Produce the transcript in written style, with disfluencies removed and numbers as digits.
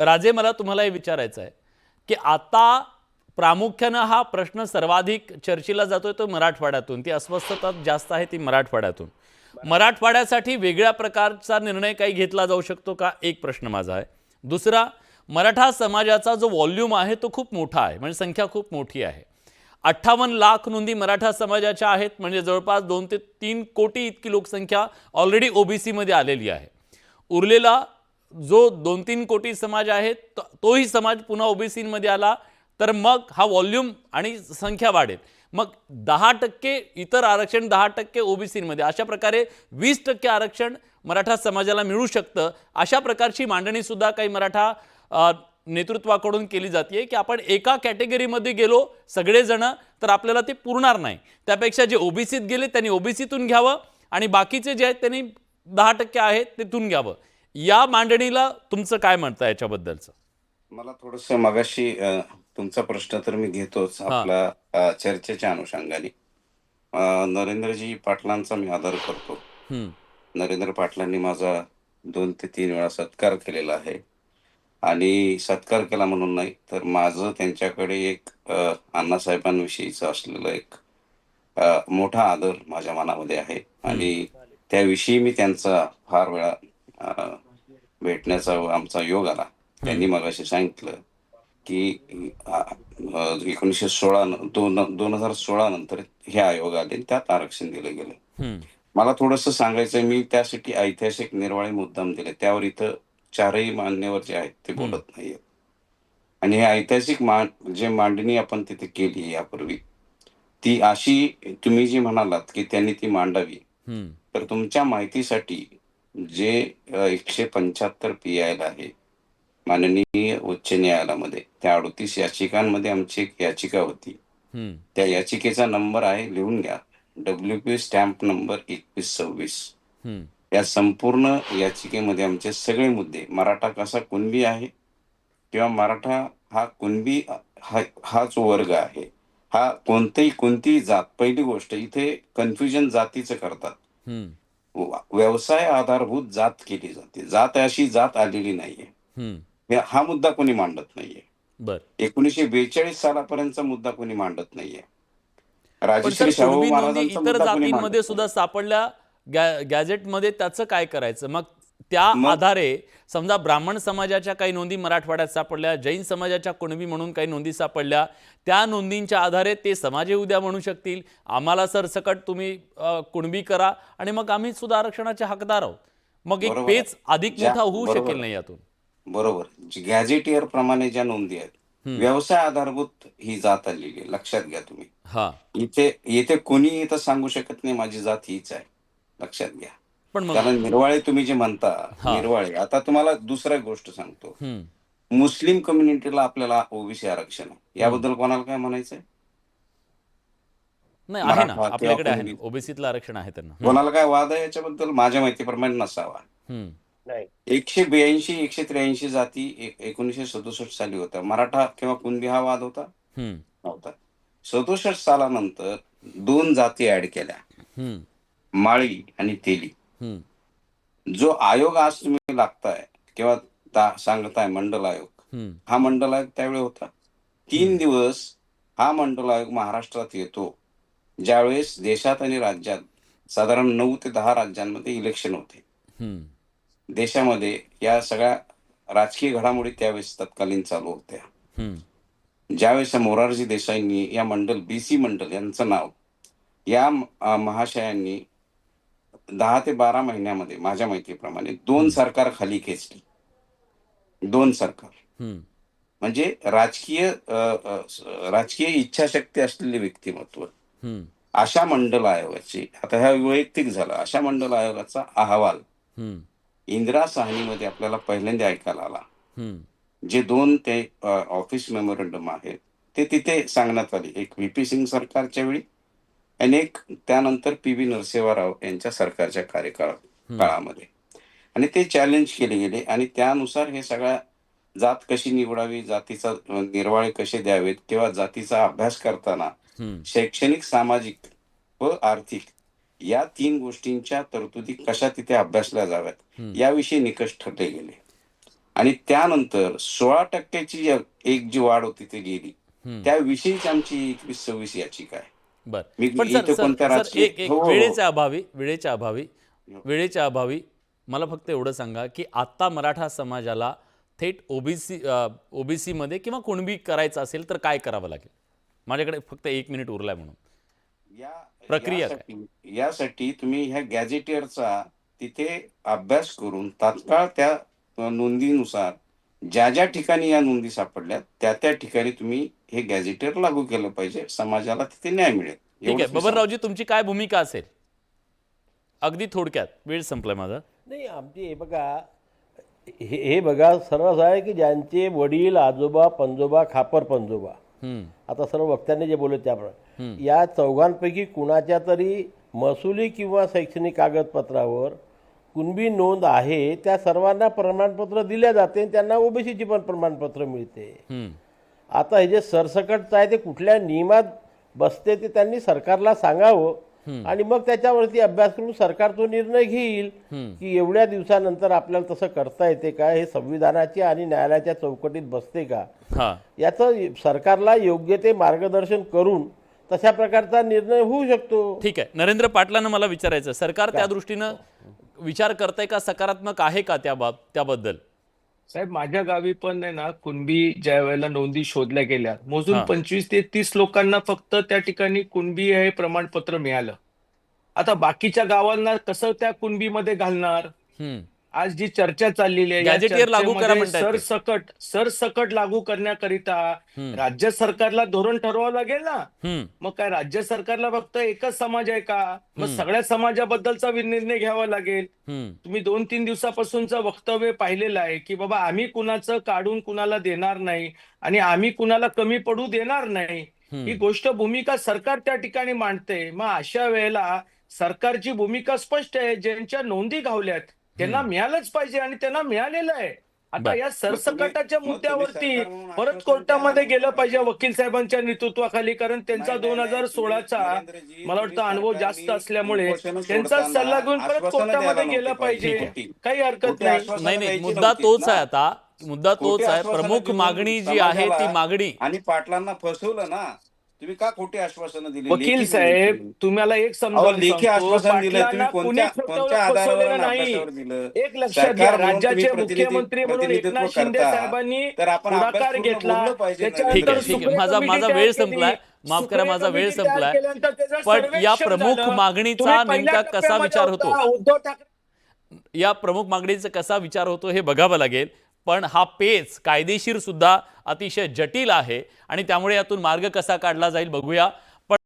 राजे, मला तुम्हाला हे विचारायचं आहे की आता प्रामुख्यानं हा प्रश्न सर्वाधिक चर्चेला जातोय तो मराठवाड्यातून, ती अस्वस्थता जास्त आहे ती मराठवाड्यातून. मराठवाड्यासाठी वेगळ्या प्रकारचा निर्णय काही घेतला जाऊ शकतो का, एक प्रश्न माझा आहे. दुसरा, मराठा समाजाचा जो व्हॉल्यूम आहे तो खूप मोठा आहे, म्हणजे संख्या खूप मोठी आहे. 58 लाख नोंदी मराठा समाजाच्या आहेत, म्हणजे जवळपास 2 ते 3 कोटी इतकी लोकसंख्या ऑलरेडी ओबीसी मध्ये आलेली आहे. उरलेला जो 2-3 कोटी समाज आहे तोही समाज पुन्हा ओबीसी मध्ये आला तर मग हा व्हॉल्यूम आणि संख्या वाढेल. मग 10% इतर आरक्षण, 10% ओबीसी मध्ये, अशा प्रकारे 20% आरक्षण मराठा समाजाला मिळू शकतं. अशा प्रकारची मांडणी सुद्धा काही मराठा नेतृत्वाकडून केली जाते की आपण एका कॅटेगरीमध्ये गेलो सगळेजण तर आपल्याला ते पुरणार नाही, त्यापेक्षा जे ओबीसीत गेले त्यांनी ओबीसीतून घ्यावं आणि बाकीचे जे आहेत त्यांनी 10% आहेत तेथून घ्यावं. या मांडणीला तुमचं काय म्हणतं याच्याबद्दलचं? मला थोडंसं मगाशी तुमचा प्रश्न तर मी घेतोच हां. आपला चर्चेच्या अनुषंगाने. नरेंद्रजी पाटलांचा मी आदर करतो. नरेंद्र पाटलांनी माझा 2 ते 3 वेळा सत्कार केलेला आहे आणि सत्कार केला म्हणून नाही तर माझं त्यांच्याकडे एक अण्णासाहेबांविषयीचं असलेलं एक मोठा आदर माझ्या मनामध्ये आहे आणि त्याविषयी मी त्यांचा फार वेळा भेटण्याचा आमचा योग आला. त्यांनी मगाशी सांगितलं की 1916 2016 नंतर हे आयोग आले आणि त्यात आरक्षण दिलं गेलं. मला थोडंसं सांगायचं, मी त्यासाठी ऐतिहासिक निर्वाळे मुद्दाम दिले, त्यावर इथं चारही मान्यवर जे आहेत ते बोलत नाहीयेत. आणि हे ऐतिहासिक जे मांडणी आपण तिथे केली यापूर्वी, ती अशी तुम्ही जी म्हणालात की त्यांनी ती मांडावी, तर तुमच्या माहितीसाठी जे 175 PIL आहे माननीय उच्च न्यायालयामध्ये, त्या 38 याचिकांमध्ये आमची एक याचिका होती. त्या याचिकेचा नंबर आहे, लिहून घ्या, WP स्टॅम्प नंबर 2126. या संपूर्ण याचिकेमध्ये आमचे सगळे मुद्दे, मराठा कसा कुणबी आहे किंवा मराठा हा कुणबी हा जो वर्ग आहे, हा कोणतीही जात, पहिली गोष्ट इथे कन्फ्युजन जातीचं करतात. व्यवसाय आधारभूत जात केली जाते, जात अशी जात आलेली नाहीये. हा मुद्दा कोणी मांडत नाहीये. बर, 1942 सालापर्यंतचा मुद्दा कोणी मांडत नाहीये. पण सर राजश्री शाहू कुणबी नोंदी महाराजांचा इतर मुद्दा कोणी जातींमध्ये मांडत सुद्धा नाही. सापडल्या गॅजेटमध्ये, त्याचं काय करायचं मग? त्या मग आधारे समजा ब्राह्मण समाजाच्या काही नोंदी मराठवाड्यात सापडल्या, जैन समाजाच्या कुणबी म्हणून काही नोंदी सापडल्या, त्या नोंदींच्या आधारे ते समाज उद्या म्हणू शकतील आम्हाला सरसकट तुम्ही कुणबी करा आणि मग आम्ही सुद्धा आरक्षणाचे हकदार आहोत. मग एक बरोबर पेच आहे, अधिक मोठा होऊ बरोबर शकेल आहे, नाही यातून? बरोबर. गॅझेटियर प्रमाणे ज्या नोंदी आहेत, व्यवसाय आधारभूत ही जात आलेली आहे, लक्षात घ्या तुम्ही. हा, इथे कोणी इथं सांगू शकत नाही माझी जात हीच आहे, लक्षात घ्या. पण मग कारण निर्वाळे तुम्ही जे म्हणता, हा, निर्वाळे, आता तुम्हाला दुसरा गोष्ट सांगतो. मुस्लिम कम्युनिटीला आपल्याला ओबीसी आरक्षण आहे, याबद्दल कोणाला काय म्हणायचंय? नाही, आहे ना, मराठा किंवा आपल्याकडे आहे ना, कुणबी, ओबीसीतलं आरक्षण आहे त्यांना. कोणाला काय वाद आहे याच्याबद्दल? माझ्या माहितीप्रमाणे नसावा. नाही. 182 183 जाती 1967 साली होत्या. मराठा किंवा कुणबी हा वाद होता? नव्हता. 67 सालानंतर 2 जाती ऍड केल्या, माळी आणि तेली. जो आयोग आज तुम्ही लागताय किंवा सांगताय मंडल आयोग, हा मंडल आयोग त्यावेळी होता. 3 दिवस हा मंडल आयोग महाराष्ट्रात येतो ज्यावेळेस देशात आणि राज्यात साधारण 9 ते 10 राज्यांमध्ये इलेक्शन होते. देशामध्ये या सगळ्या राजकीय घडामोडी त्यावेळेस तत्कालीन चालू होत्या. ज्यावेळेस मोरारजी देसाईंनी या बीसी मंडल यांचं नाव या महाशयांनी 10 ते 12 महिन्यामध्ये माझ्या माहितीप्रमाणे 2 सरकार खाली खेचली. 2 सरकार. म्हणजे राजकीय इच्छाशक्ती असलेले व्यक्तिमत्व अशा मंडल आयोगाची, आता ह्या वैयक्तिक झाला, अशा मंडल आयोगाचा अहवाल इंदिरा साहनीमध्ये आपल्याला पहिल्यांदा ऐकायला आला. जे 2 ते ऑफिस मेमोरंडम आहेत ते तिथे सांगण्यात आले, एक व्हीपी सिंग सरकारच्या वेळी आणि एक त्यानंतर PV नरसिंहराव यांच्या सरकारच्या काळामध्ये, आणि ते चॅलेंज केले गेले आणि त्यानुसार हे सगळ्या जात कशी निवडावी, जातीचा निर्वाळे कसे द्यावेत किंवा जातीचा अभ्यास करताना शैक्षणिक, सामाजिक व आर्थिक या 3 गोष्टींच्या तरतुदी कशा तिथे अभ्यासल्या जाव्यात याविषयी निकष ठरले गेले. आणि त्यानंतर 16% एक जी वाढ होती ती गेली, त्याविषयीच आमची 21-26 याचिका आहे. बर मी पण सर इथे सर कोणत्या सर राजकीय एक एक हो, हो, वेळेच्या अभावी मला फक्त एवढं सांगा की आता मराठा समाजाला थेट ओबीसी मध्ये किंवा कुणबी करायचं असेल तर काय करावं लागेल? माझ्याकडे फक्त 1 मिनिट उरलाय म्हणून. या प्रक्रिया काय? यासाठी तुम्ही ह्या गॅझेटियरचा तिथे अभ्यास करून तात्काळ त्या नोंदीनुसार ज्या ज्या ठिकाणी या नोंदी सापडल्या त्या ठिकाणी तुम्ही हे गॅझेटियर लागू केलं पाहिजे. समाजाला तिथे न्याय मिळेल. ठीक आहे एवढंच मी बबनरावजी, तुमची काय भूमिका असेल? अगदी थोडक्यात, वेळ संपलाय माझा. नाही आमची हे बघा, हे बघा सर्वच आहे की ज्यांचे वडील आजोबा पंजोबा खापर पंजोबा, आता सर्व वक्त्यांनी जे बोलले त्याप्रमाणे या चौघांपैकी कुणाच्या तरी महसुली किंवा शैक्षणिक कागदपत्रावर कुणबी नोंद आहे, त्या सर्वांना प्रमाणपत्र दिले जाते आणि त्यांना ओबीसीची पण प्रमाणपत्र मिळते. आता हे जे सरसकट आहे ते कुठल्या नियमात बसते ते त्यांनी सरकारला सांगावं आणि मग त्याच्यावरती अभ्यास करून सरकार तो निर्णय घेईल की एवढ्या दिवसानंतर आपल्याला तसं करता येते का, हे संविधानाच्या आणि न्यायालयाच्या चौकटीत बसते का, याचं सरकारला योग्य ते मार्गदर्शन करून तशा प्रकारचा निर्णय होऊ शकतो. ठीक आहे, नरेंद्र पाटलांना मला विचारायचं, सरकार त्या दृष्टीनं विचार करतंय का, सकारात्मक आहे का त्याबद्दल? साहेब, माझ्या गावी पण आहे ना, कुणबी ज्या वेळेला नोंदी शोधल्या गेल्या, मोजून 25 ते 30 लोकांना फक्त त्या ठिकाणी कुणबी हे प्रमाणपत्र मिळालं. आता बाकीच्या गावांना कसं त्या कुणबीमध्ये घालणार? आज जी चर्चा चाललेली आहे, या गॅझेटियर लागू करा चर्चेमध्ये म्हणतायत ते. सरसकट लागू करण्याकरिता राज्य सरकारला धोरण ठरवावं लागेल ना. मग काय राज्य सरकारला फक्त एकच समाज आहे का? मग सगळ्या समाजाबद्दलचा निर्णय घ्यावा लागेल. तुम्ही 2-3 दिवसापासूनचं वक्तव्य पाहिलेलं आहे की बाबा आम्ही कुणाचं काढून कुणाला देणार नाही आणि आम्ही कुणाला कमी पडू देणार नाही, ही गोष्ट भूमिका सरकार त्या ठिकाणी मांडते. मग अशा वेळेला सरकारची भूमिका स्पष्ट आहे, ज्यांच्या नोंदी घावल्यात त्यांना मिळालंच पाहिजे आणि त्यांना मिळालेलं आहे. आता या सरसकटाच्या मुद्द्यावरती परत कोर्टामध्ये गेलं पाहिजे वकील साहेबांच्या नेतृत्वाखाली, कारण त्यांचा 2016चा मला वाटतं अनुभव जास्त असल्यामुळे त्यांचा सल्ला घेऊन परत कोर्टामध्ये गेलं पाहिजे. काही हरकत नाही. नाही, मुद्दा तोच आहे. आता मुद्दा तोच आहे. प्रमुख मागणी जी आहे ती मागणी, आणि पाटलांना फसवलं ना तुम्ही, का खोटी आश्वासनं दिली? वकील साहेब, तुम्हाला एक समजावून लेखी सांगतो, आश्वासन दिलं तुम्ही, पाटलांना कुणी कोणत्या आधारावर फसवलेलं नाही. अभ्यासावर दिलं? एक लक्षात घ्या, राज्याचे मुख्यमंत्री म्हणून एकनाथ शिंदे साहेबांनी तर आपण पुढाकार घेतला. ठीक आहे, माझा वेळ संपलाय, माफ करा, माझा वेळ संपलाय. पण या प्रमुख मागणीचा नेमका कसा विचार होतो, उद्धव ठाकरे या प्रमुख मागणीचा कसा विचार होतो हे बघावं लागेल. पण हा पेच कायदेशीर सुद्धा अतिशय जटिल आहे आणि त्यामुळे यातून मार्ग कसा काढला जाईल बघूया.